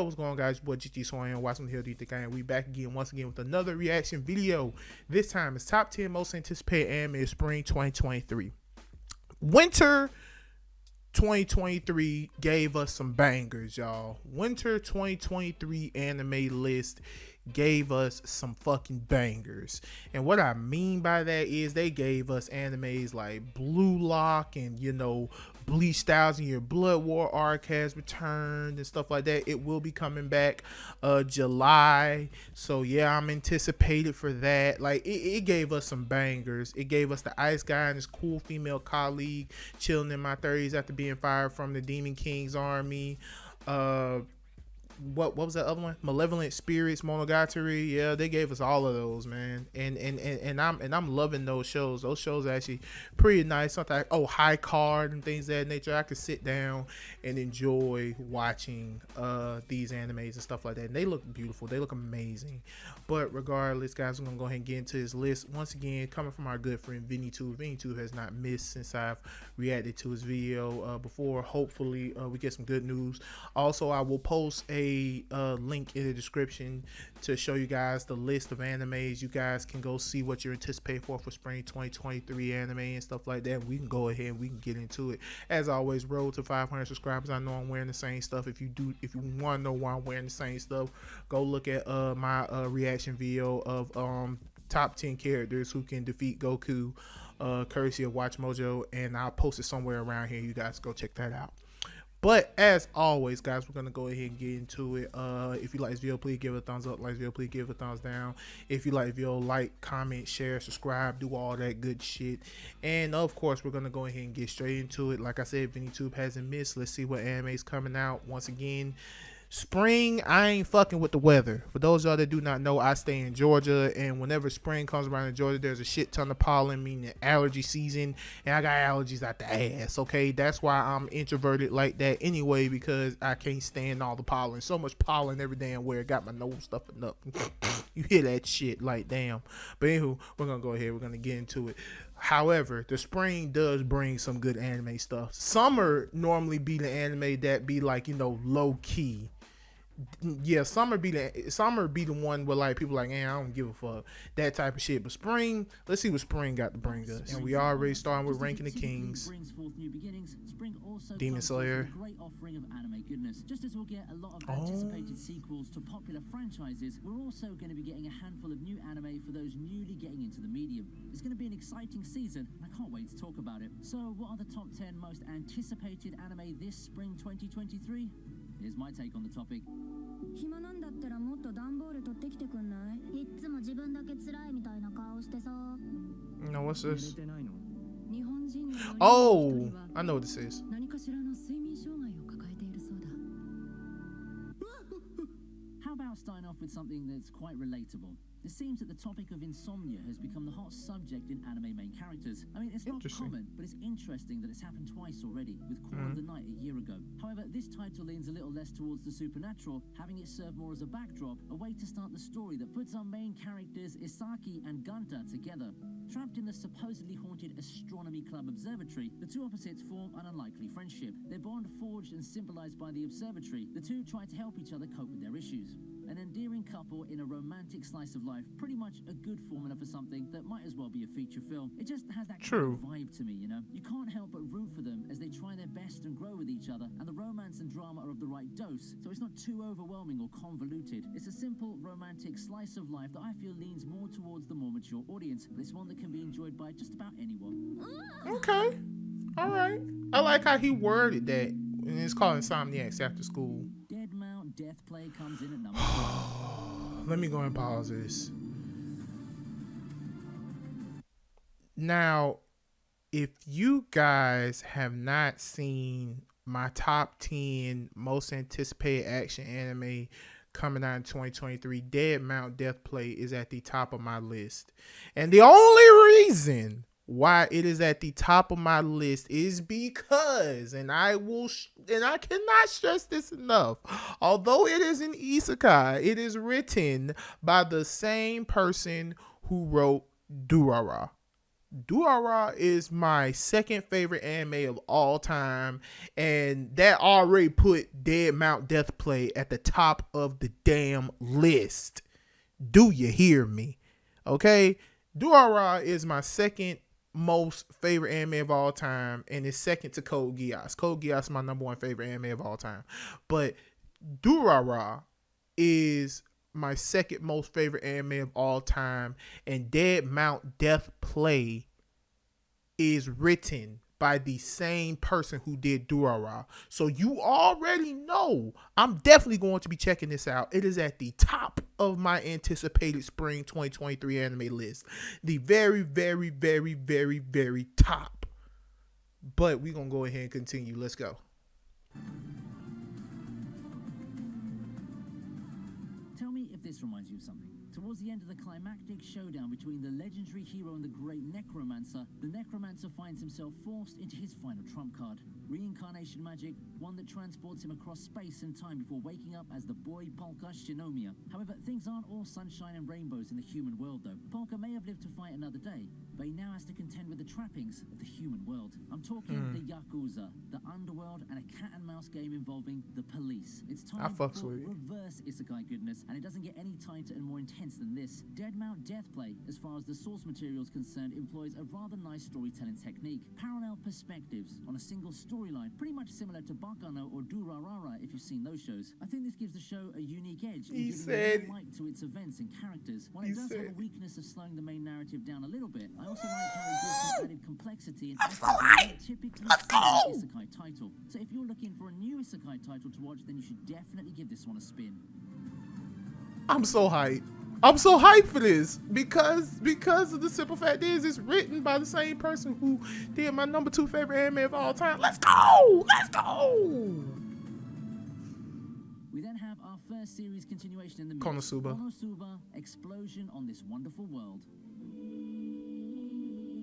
Yo, what's going on, guys? Your boy GTisTheName. Watching the Hill GTisTheName. We back again, once again, with another reaction video. This time it's top 10 most anticipated anime of spring 2023. Winter 2023 gave us some bangers, y'all. Winter 2023 anime list gave us some fucking bangers. And what I mean by that is they gave us animes like Blue Lock and, Bleach 1000-Year Blood War arc has returned and stuff like that. It will be coming back July. So yeah, I'm anticipated for that. Like it gave us some bangers. It gave us the Ice Guy and his cool female colleague chilling in my 30s after being fired from the Demon King's army. What was that other one? Malevolent Spirits Monogatari. Yeah, they gave us all of those, man. And I'm loving those shows. Those shows are actually pretty nice. Something like, High Card and things of that nature. I could sit down and enjoy watching these animes and stuff like that. And they look beautiful. They look amazing. But regardless, guys, we're gonna go ahead and get into this list. Once again, coming from our good friend VinnyTube. VinnyTube has not missed since I've reacted to his video before. Hopefully we get some good news. Also, I will post a link in the description to show you guys the list of animes. You guys can go see what you're anticipating for spring 2023 anime and stuff like that. We can go ahead and we can get into it. As always, road to 500 subscribers. I know I'm wearing the same stuff. If you want to know why I'm wearing the same stuff, go look at my reaction video of top 10 characters who can defeat Goku, courtesy of Watch Mojo, and I'll post it somewhere around here. You guys go check that out. But as always, guys, we're gonna go ahead and get into it. If you like this video, please give it a thumbs up. Like this video, please give it a thumbs down. If you like the video, like, comment, share, subscribe, do all that good shit. And of course, we're gonna go ahead and get straight into it. Like I said, VinnyTube hasn't missed. Let's see what anime is coming out. Once again, spring, I ain't fucking with the weather. For those of y'all that do not know, I stay in Georgia, and whenever spring comes around in Georgia, there's a shit ton of pollen, meaning allergy season, and I got allergies out the ass, okay? That's why I'm introverted like that anyway, because I can't stand all the pollen. So much pollen every damn where. Got my nose stuffing up. You hear that shit, like, damn. But anywho, we're gonna go ahead. We're gonna get into it. However, the spring does bring some good anime stuff. Summer normally be the anime that be like, low key. Yeah, summer be the one where like people like, I don't give a fuck, that type of shit. But spring, let's see what spring got to bring us. And we already starting with Ranking the Kings. Demon Slayer. Great offering of anime goodness. Just as we'll get a lot of anticipated sequels to popular franchises, we're also going to be getting a handful of new anime for those newly getting into the medium. It's going to be an exciting season, and I can't wait to talk about it. So, what are the top 10 most anticipated anime this spring 2023? Here's my take on the topic. No, what's this? Oh, I know what this is. How about starting off with something that's quite relatable? It seems that the topic of insomnia has become the hot subject in anime main characters. I mean, it's not common, but it's interesting that it's happened twice already, with Core of the Night a year ago. However, this title leans a little less towards the supernatural, having it serve more as a backdrop, a way to start the story that puts our main characters Isaki and Gunta together. Trapped in the supposedly haunted Astronomy Club Observatory, the two opposites form an unlikely friendship. Their bond forged and symbolized by the observatory, the two try to help each other cope with their issues. An endearing couple in a romantic slice of life, pretty much a good formula for something that might as well be a feature film. It just has that kind of vibe to me, You can't help but root for them as they try their best and grow with each other, and the romance and drama are of the right dose, so it's not too overwhelming or convoluted. It's a simple, romantic slice of life that I feel leans more towards the more mature audience, but it's one that can be enjoyed by just about anyone. Okay. Alright. I like how he worded that. And it's called Insomniacs After School. Dead Mount Death Play comes in at number 4. Let me go and pause this. Now, if you guys have not seen my top 10 most anticipated action anime coming out in 2023, Dead Mount Death Play is at the top of my list. And the only reason why it is at the top of my list is because, and I cannot stress this enough, although it is an isekai, it is written by the same person who wrote Durara. Durara is my second favorite anime of all time, and that already put Dead Mount Death Play at the top of the damn list. Do you hear me? Okay, Durara is my second most favorite anime of all time, and it's second to Code Geass. Code Geass is my number one favorite anime of all time, but Durara is my second most favorite anime of all time, and Dead Mount Death Play is written by the same person who did Durara. So you already know I'm definitely going to be checking this out. It is at the top of my anticipated spring 2023 anime list. The very, very, very, very, very top. But we're going to go ahead and continue. Let's go. Tell me if this reminds you of something. Towards the end of the climactic showdown between the legendary hero and the great necromancer, the necromancer finds himself forced into his final trump card. Reincarnation magic, one that transports him across space and time before waking up as the boy Polka Shinomiya. However, things aren't all sunshine and rainbows in the human world though. Polka may have lived to fight another day, but he now has to contend with the trappings of the human world. I'm talking the Yakuza, the underworld, and a cat and mouse game involving the police. It's time for reverse isekai goodness, and it doesn't get any tighter and more intense than this. Dead Mount Death Play, as far as the source material is concerned, employs a rather nice storytelling technique. Parallel perspectives on a single storyline, pretty much similar to Bakano or Durarara if you've seen those shows. I think this gives the show a unique edge in giving more light to its events and characters. While it does have a weakness of slowing the main narrative down a little bit, I also like how it gives some added complexity and effort that typically see an isekai title. So if you're looking for a new isekai title to watch, then you should definitely give this one a spin. I'm so hyped. I'm so hyped for this because of the simple fact is it's written by the same person who did my number 2 favorite anime of all time. Let's go! Let's go! We then have our first series continuation in the Konosuba. Konosuba, Explosion on This Wonderful World.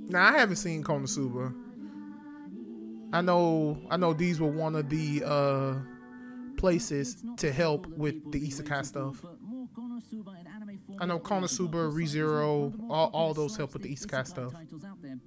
Now I haven't seen Konosuba. I know these were one of the places to help with the isekai stuff. I know Konosuba, ReZero, all those help with the Isekai stuff.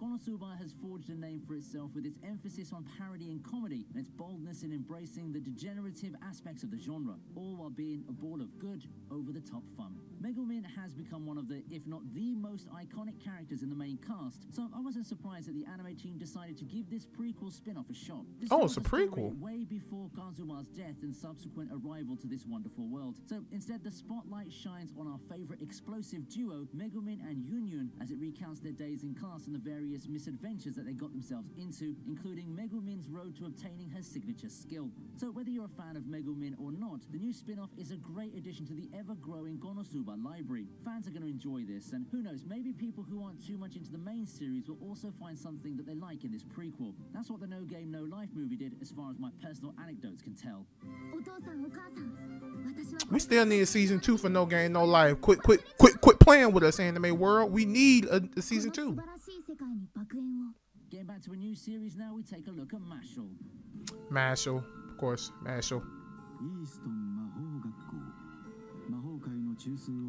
Konosuba has forged a name for itself with its emphasis on parody and comedy, and its boldness in embracing the degenerative aspects of the genre, all while being a ball of good, over-the-top fun. Megumin has become one of the, if not the most iconic characters in the main cast, so I wasn't surprised that the anime team decided to give this prequel spin-off a shot. Oh, it's a prequel. Way before Kazuma's death and subsequent arrival to this wonderful world. So instead, the spotlight shines on our favorite explosive duo, Megumin and Yunyun, as it recounts their days in class and the various misadventures that they got themselves into, including Megumin's road to obtaining her signature skill. So whether you're a fan of Megumin or not, the new spin-off is a great addition to the ever-growing Konosuba library. Fans are going to enjoy this, and who knows, maybe people who aren't too much into the main series will also find something that they like in this prequel. That's what the No Game No Life movie did, as far as my personal anecdotes can tell. We still need a season 2 for No Game No Life. Quit playing with us, anime world. We need a season 2. Getting back to a new series now, we take a look at Mashal. Mashal, of course, Mashal.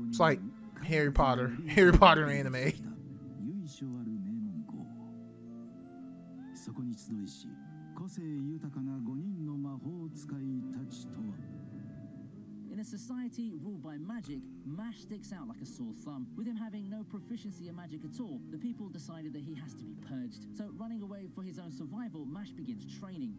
It's like Harry Potter anime. In a society ruled by magic, Mash sticks out like a sore thumb. With him having no proficiency in magic at all, the people decided that he has to be purged. So running away for his own survival, Mash begins training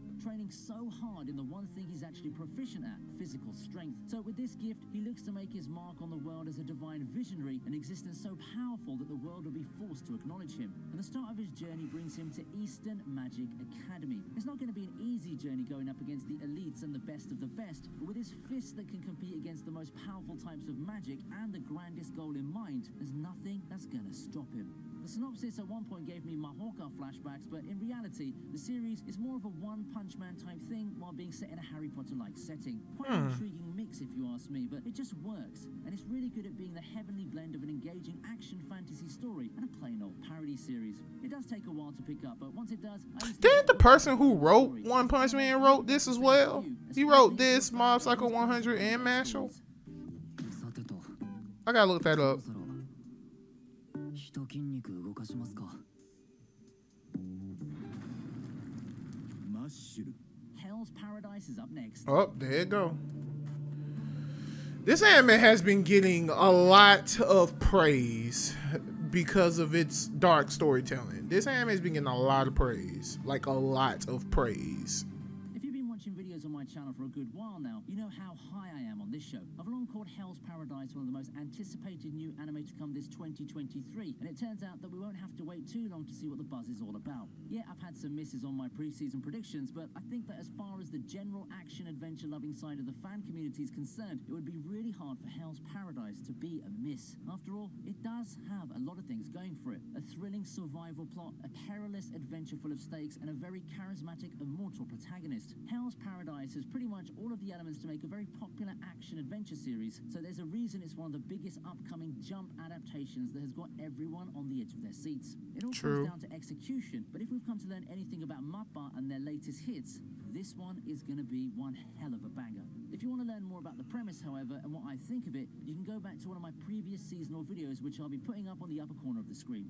so hard in the one thing he's actually proficient at, physical strength. So with this gift, he looks to make his mark on the world as a divine visionary, an existence so powerful that the world will be forced to acknowledge him. And the start of his journey brings him to Eastern Magic Academy. It's not going to be an easy journey going up against the elites and the best of the best, but with his fists that can compete against the most powerful types of magic and the grandest goal in mind, there's nothing that's going to stop him. The synopsis at one point gave me Mahoka flashbacks, but in reality, the series is more of a one-punch man type thing while being set in a Harry Potter-like setting. Quite an intriguing mix if you ask me, but it just works, and it's really good at being the heavenly blend of an engaging action fantasy story and a plain old parody series. It does take a while to pick up, but once it does, Didn't the person who wrote One Punch Man wrote this as well? He wrote this, Mob Psycho 100, and Mashal. I gotta look that up. Hell's Paradise is up next. Oh, there you go. This anime has been getting a lot of praise because of its dark storytelling. This anime has been getting a lot of praise. Like, a lot of praise. If you've been watching videos on my channel for a good while now, you know how high I am on this show. I've long called Hell's Paradise one of the most anticipated new anime to come this 2023, and it turns out that we won't have to wait too long to see what the buzz is all about. Yeah, I've had some misses on my pre-season predictions, but I think that as far as the general action-adventure loving side of the fan community is concerned, it would be really hard for Hell's Paradise to be a miss. After all, it does have a lot of things going for it. A thrilling survival plot, a perilous adventure full of stakes, and a very charismatic, immortal protagonist. Hell's Paradise has pretty much all of the elements to make a very popular action-adventure series, so there's a reason it's one of the biggest upcoming jump adaptations that has got everyone on the edge of their seats. It all comes down to execution, but if we've come to learn anything about Mappa and their latest hits, this one is going to be one hell of a banger. If you want to learn more about the premise, however, and what I think of it, you can go back to one of my previous seasonal videos, which I'll be putting up on the upper corner of the screen.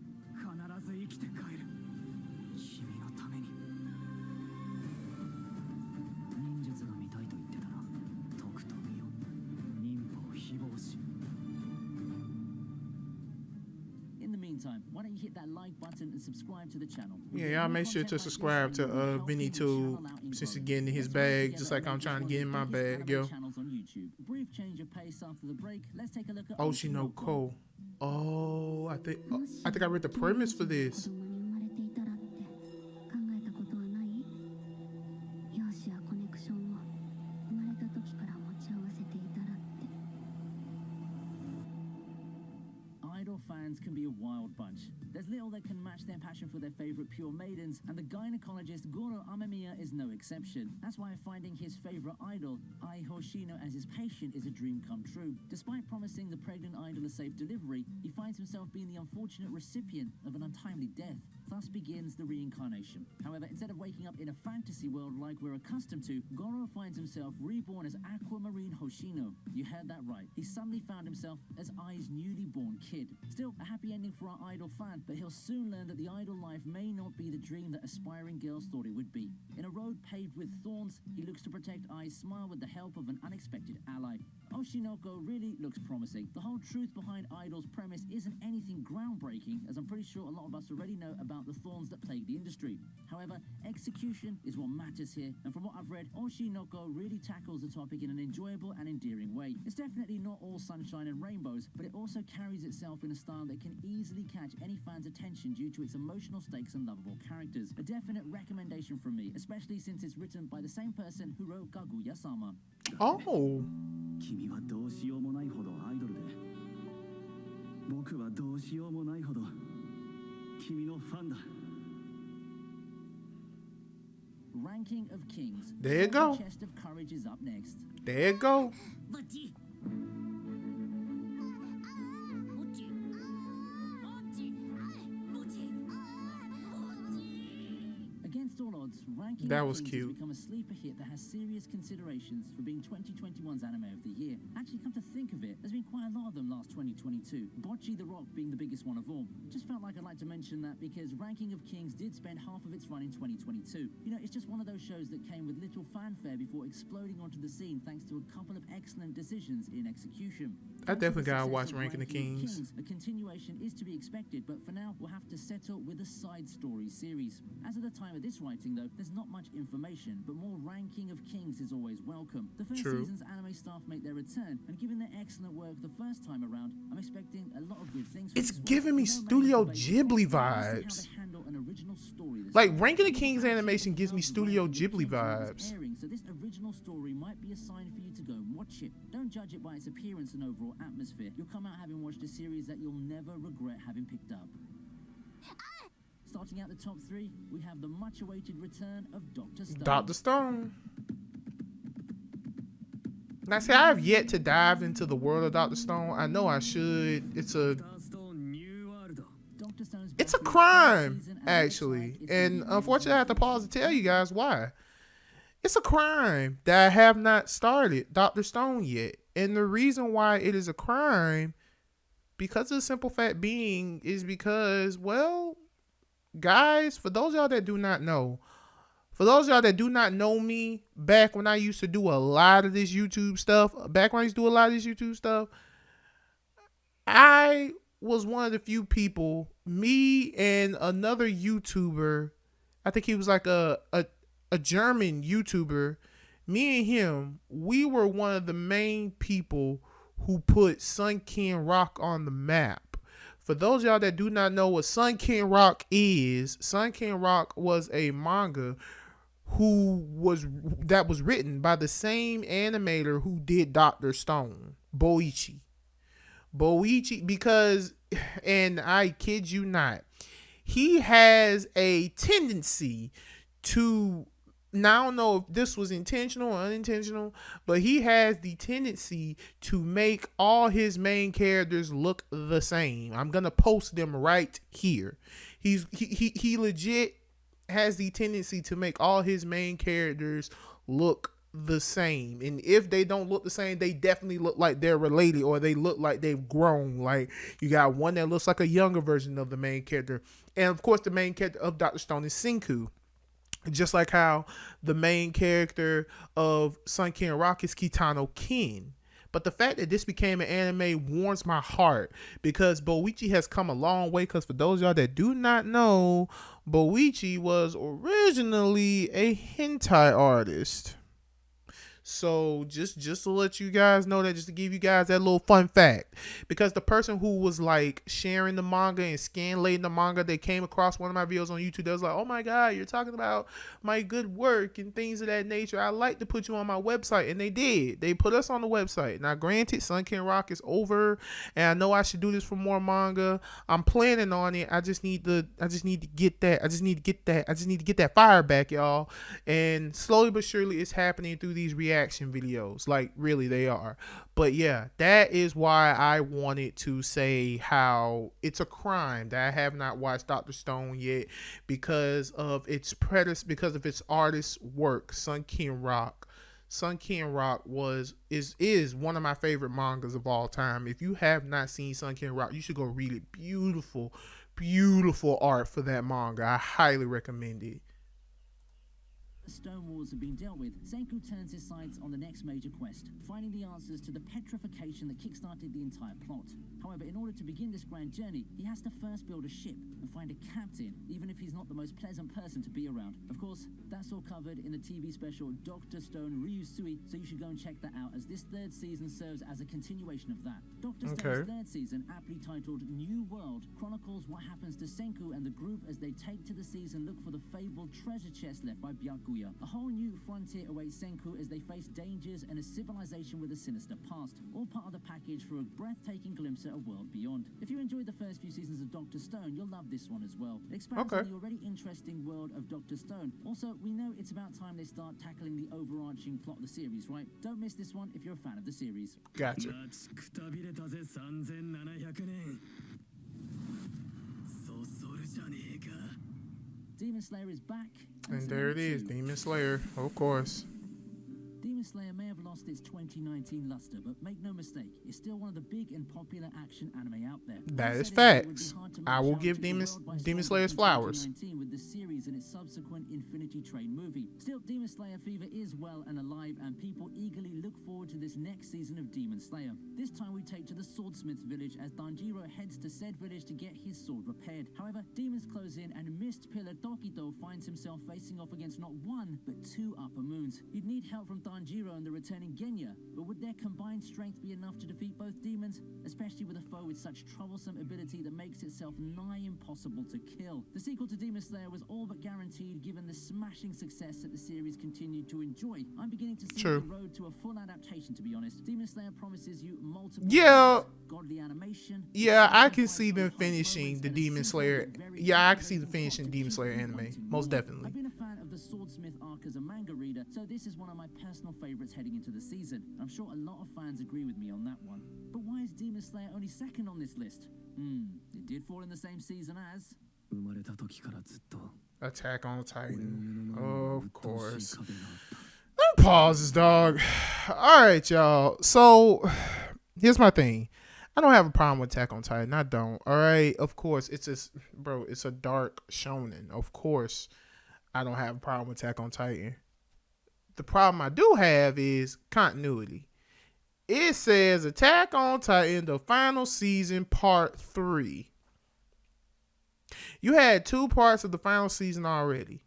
In the meantime, why don't you hit that like button and subscribe to the channel? Yeah, y'all make sure to subscribe to Vinny too, since he's getting in his bag, just like I'm trying to get in my bag, yo. Brief change of pace after the break. Let's take a look at Oshinoko. Oh, I think I read the premise for this. Idol fans can be a wild bunch. There's little that can match their passion for their favorite pure maidens, and the gynecologist Goro Amemiya is no exception. That's why finding his favorite idol, Ai Hoshino, as his patient is a dream come true. Despite promising the pregnant idol a safe delivery, he finds himself being the unfortunate recipient of an untimely death. Thus begins the reincarnation. However, instead of waking up in a fantasy world like we're accustomed to, Goro finds himself reborn as Aquamarine Hoshino. You heard that right. He suddenly found himself as Ai's newly born kid. Still, a happy ending for our idol fan, but he'll soon learn that the idol life may not be the dream that aspiring girls thought it would be. In a road paved with thorns, he looks to protect Ai's smile with the help of an unexpected ally. Oshinoko really looks promising. The whole truth behind Idol's premise isn't anything groundbreaking, as I'm pretty sure a lot of us already know about the thorns that plague the industry. However, execution is what matters here, and from what I've read, Oshinoko really tackles the topic in an enjoyable and endearing way. It's definitely not all sunshine and rainbows, but it also carries itself in a style that can easily catch any fan's attention due to its emotional stakes and lovable characters. A definite recommendation from me, especially since it's written by the same person who wrote Kaguya-sama. Oh. 君はどうしようもないほどアイドルで僕はどうしようもないほど君のファンだ Ranking of Kings. There you go. Chest of Courage is up next. There you go. Against all odds, Ranking That of was Kings cute. has become a sleeper hit that has serious considerations for being 2021's anime of the year. Actually, come to think of it, there's been quite a lot of them last 2022. Bocce the Rock being the biggest one of all. Just felt like I'd like to mention that because Ranking of Kings did spend half of its run in 2022. You know, it's just one of those shows that came with little fanfare before exploding onto the scene thanks to a couple of excellent decisions in execution. I definitely gotta Success watch of Ranking the Kings. A continuation is to be expected, but for now, we'll have to settle with a side story series. As of the time of this writing, though, there's not much information, but more Ranking of Kings is always welcome. The first True. season's anime staff make their return, and given their excellent work the first time around, I'm expecting a lot of good things. It's giving me Studio Ghibli vibes. Like, Ranking the Kings animation gives me Studio Ghibli vibes. So this original story might be a sign for you to go and watch it. Don't judge it by its appearance and overall atmosphere. You'll come out having watched a series that you'll never regret having picked up. Starting out the top three, we have the much-awaited return of Dr. Stone. Dr. Stone. Now, see, I have yet to dive into the world of Dr. Stone. I know I should. It's a crime, actually. And unfortunately, I have to pause to tell you guys why. It's a crime that I have not started Dr. Stone yet. And the reason why it is a crime, because of the simple fact being, is because, well, guys, for those of y'all that do not know, For those of y'all that do not know me, back when I used to do a lot of this YouTube stuff, I was one of the few people, me and another YouTuber, I think he was like a German YouTuber, me and him, we were one of the main people who put Sun-Ken Rock on the map. For those of y'all that do not know what Sun-Ken Rock is, Sun-Ken Rock was a manga that was written by the same animator who did Dr. Stone, Boichi, because, and I kid you not, he has a tendency to, now I don't know if this was intentional or unintentional, but he has the tendency to make all his main characters look the same. I'm gonna post them right here. He legit has the tendency to make all his main characters look the same, and if they don't look the same, they definitely look like they're related, or they look like they've grown. Like, you got one that looks like a younger version of the main character, and of course the main character of Dr. Stone is Senku, just like how the main character of Sun-Ken Rock is Kitano Ken. But the fact that this became an anime warms my heart, because Boichi has come a long way. Because for those of y'all that do not know, Boichi was originally a hentai artist. So just to let you guys know that, just to give you guys that little fun fact, because the person who was like sharing the manga and scanlating the manga, they came across one of my videos on YouTube. They was like, "Oh my God, you're talking about my good work and things of that nature. I'd like to put you on my website." And they did. They put us on the website. Now, granted, Sun-Ken Rock is over, and I know I should do this for more manga. I'm planning on it. I just need to get that fire back, y'all. And slowly but surely, it's happening through these reactions videos. Like, really, they are. But yeah, that is why I wanted to say how it's a crime that I have not watched Dr. Stone yet, because of its artist's work. Sun-Ken Rock is one of my favorite mangas of all time. If you have not seen Sun-Ken Rock, you should go read it. Beautiful art for that manga. I highly recommend it. Stone walls have been dealt with, Senku turns his sights on the next major quest, finding the answers to the petrification that kickstarted the entire plot. However, in order to begin this grand journey, he has to first build a ship and find a captain, even if he's not the most pleasant person to be around. Of course, that's all covered in the TV special Dr. Stone Ryusui, so you should go and check that out, as this third season serves as a continuation of that. Dr. Stone's third season, aptly titled New World, chronicles what happens to Senku and the group as they take to the seas and look for the fabled treasure chest left by Byakuya. A whole new frontier awaits Senku as they face dangers and a civilization with a sinister past, all part of the package for a breathtaking glimpse at a world beyond. If you enjoyed the first few seasons of Dr. Stone, you'll love this one as well. It expands on the already interesting world of Dr. Stone. Also, we know it's about time they start tackling the overarching plot of the series, right? Don't miss this one if you're a fan of the series. Gotcha. Demon Slayer is back. And there it is, Demon Slayer, of course. Demon Slayer may have lost its 2019 luster, but make no mistake, it's still one of the big and popular action anime out there. That is facts. I will give Demon Slayer's flowers. With the series and its subsequent Infinity Train movie. Still, Demon Slayer fever is well and alive, and people eagerly look forward to this next season of Demon Slayer. This time we take to the Swordsmith's village as Danjiro heads to said village to get his sword repaired. However, demons close in, and Mist Pillar Tokito finds himself facing off against not one, but two upper moons. He'd need help from Danjiro and the returning Genya, but would their combined strength be enough to defeat both demons, especially with a foe with such troublesome ability that makes itself nigh impossible to kill? The sequel to Demon Slayer was all but guaranteed given the smashing success that the series continued to enjoy. I'm beginning to see the road to a full adaptation, to be honest. Demon Slayer promises you multiple godly animation. Yeah, I can see them finishing the Demon Slayer. Yeah, I can see them finishing Demon Slayer anime, most definitely. I've been a fan of the Swordsmith arc as a manga reader, so this is one of my personal favorites heading into the season. I'm sure a lot of fans agree with me on that one. But why is Demon Slayer only second on this list? It did fall in the same season as Attack on Titan. Of course. Let me pause this, dog. Alright, y'all. So, here's my thing. I don't have a problem with Attack on Titan. I don't. Alright? Of course, it's a dark shonen. Of course. I don't have a problem with Attack on Titan. The problem I do have is continuity. It says Attack on Titan, the final season, part 3. You had 2 parts of the final season already.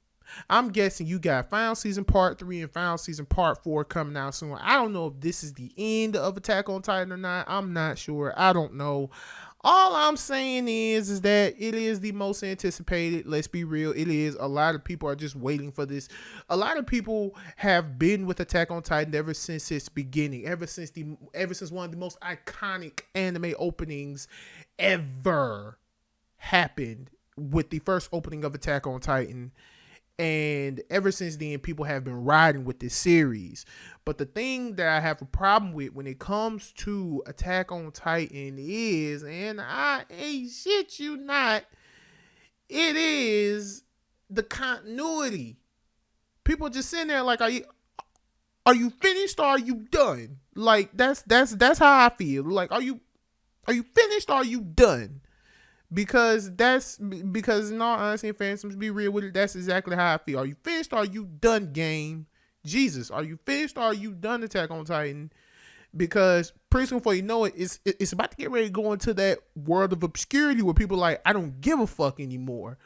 I'm guessing you got final season part 3 and final season part 4 coming out soon. I don't know if this is the end of Attack on Titan or not. I'm not sure. I don't know. All I'm saying is that it is the most anticipated. Let's be real. It is. A lot of people are just waiting for this. A lot of people have been with Attack on Titan ever since its beginning. Ever since one of the most iconic anime openings ever happened with the first opening of Attack on Titan. And ever since then, people have been riding with this series. But the thing that I have a problem with when it comes to Attack on Titan is, and I ain't shit you not, it is the continuity. People just sitting there like, are you finished or are you done? Like that's how I feel. Like, are you finished or are you done? Because in all honesty and fairness, let's be real with it, that's exactly how I feel. Are you finished or are you done, game? Jesus, are you finished or are you done, Attack on Titan? Because pretty soon before you know it, it's about to get ready to go into that world of obscurity where people are like, I don't give a fuck anymore.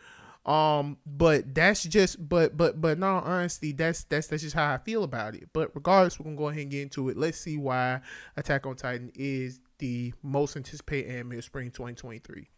But that's just but in all honesty, that's just how I feel about it. But regardless, we're gonna go ahead and get into it. Let's see why Attack on Titan is the most anticipated anime of spring 2023.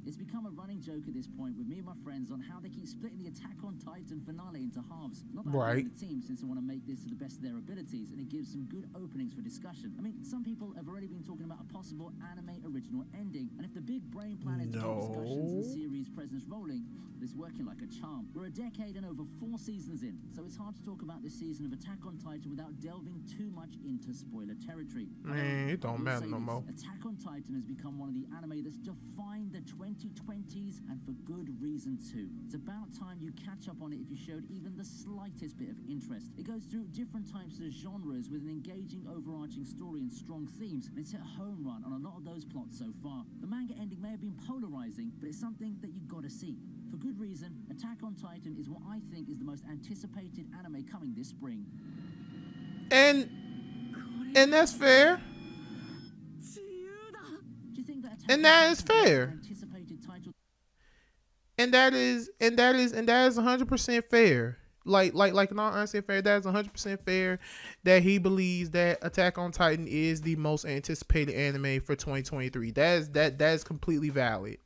It's become a running joke at this point with me and my friends on how they keep splitting the Attack on Titan finale into halves. Not that Right. the team, since they want to make this to the best of their abilities, and it gives some good openings for discussion. I mean, some people have already been talking about a possible anime original ending, and if the big brain plan is to keep discussions and series presence rolling, it's working like a charm. We're a decade and over 4 seasons in, so it's hard to talk about this season of Attack on Titan without delving too much into spoiler territory. Man, it don't matter no more. Attack on Titan has become one of the anime that's defined the 2020s, and for good reason too. It's about time you catch up on it if you showed even the slightest bit of interest. It goes through different types of genres with an engaging overarching story and strong themes, and it's hit a home run on a lot of those plots so far. The manga ending may have been polarizing, but it's something that you gotta see. For good reason, Attack on Titan is what I think is the most anticipated anime coming this spring. And that's fair. Do you think that Attack And on that Titan is fair. anticipated title? And that is 100% fair. Like in all honesty, fair. That is 100% fair that he believes that Attack on Titan is the most anticipated anime for 2023. That is completely valid.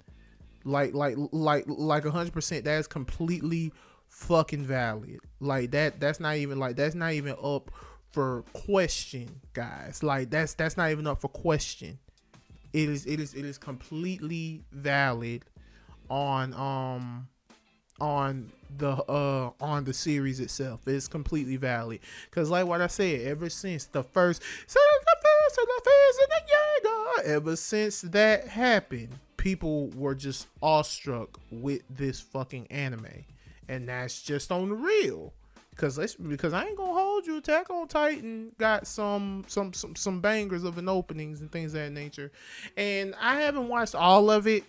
Like 100%. That is completely fucking valid. Like that's not even up for question, guys. Like that's not even up for question. It is completely valid on the series itself. It's completely valid because, like what I said, ever since the first ever since that happened, people were just awestruck with this fucking anime, and that's just on the real. Because I ain't gonna hold you, Attack on Titan got some bangers of an openings and things of that nature, and I haven't watched all of it.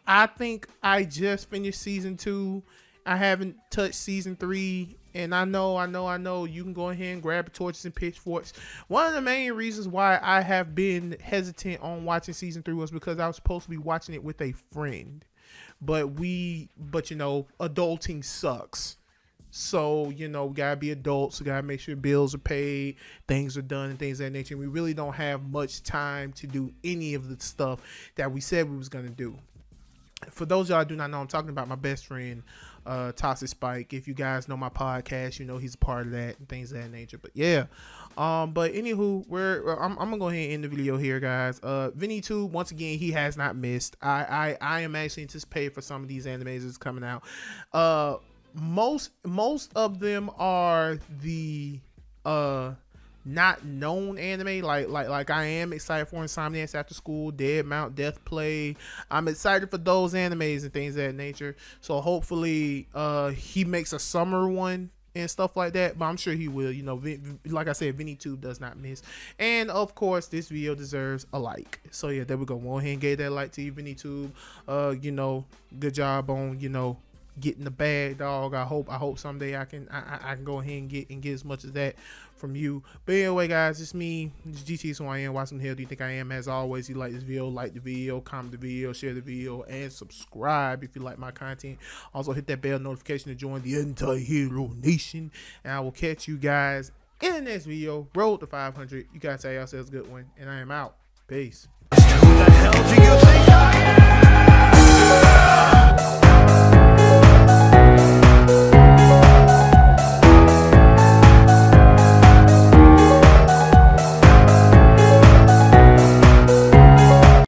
I think I just finished season 2. I haven't touched season 3, and I know you can go ahead and grab the torches and pitchforks. One of the main reasons why I have been hesitant on watching season 3 was because I was supposed to be watching it with a friend, but adulting sucks. So, we gotta be adults. We gotta make sure bills are paid, things are done, and things of that nature. We really don't have much time to do any of the stuff that we said we was gonna do. For those of y'all who do not know, I'm talking about my best friend, Toxic Spike. If you guys know my podcast, he's a part of that and things of that nature. But yeah, but anywho, I'm gonna go ahead and end the video here, guys. Vinny 2, once again, he has not missed. I am actually anticipated for some of these animes that's coming out. Most of them are the not known anime, like I am excited for Insomniacs After School, Dead Mount, Death Play. I'm excited for those animes and things of that nature. So hopefully he makes a summer one and stuff like that, but I'm sure he will. You know, like I said, VinnyTube does not miss. And of course, this video deserves a like. So yeah, there we go. Go ahead and give that like to you, VinnyTube. You know, good job on, you know, getting the bag, dog. I hope someday I can go ahead and get as much as that from you. But anyway, guys, it's me. It's GT, so I am. Watching the hell do you think I am? As always, you like this video, like the video, comment the video, share the video, and subscribe if you like my content. Also hit that bell notification to join the anti-hero nation, and I will catch you guys in the next video. Road to 500. You guys have yourselves a good one, and I am out. Peace.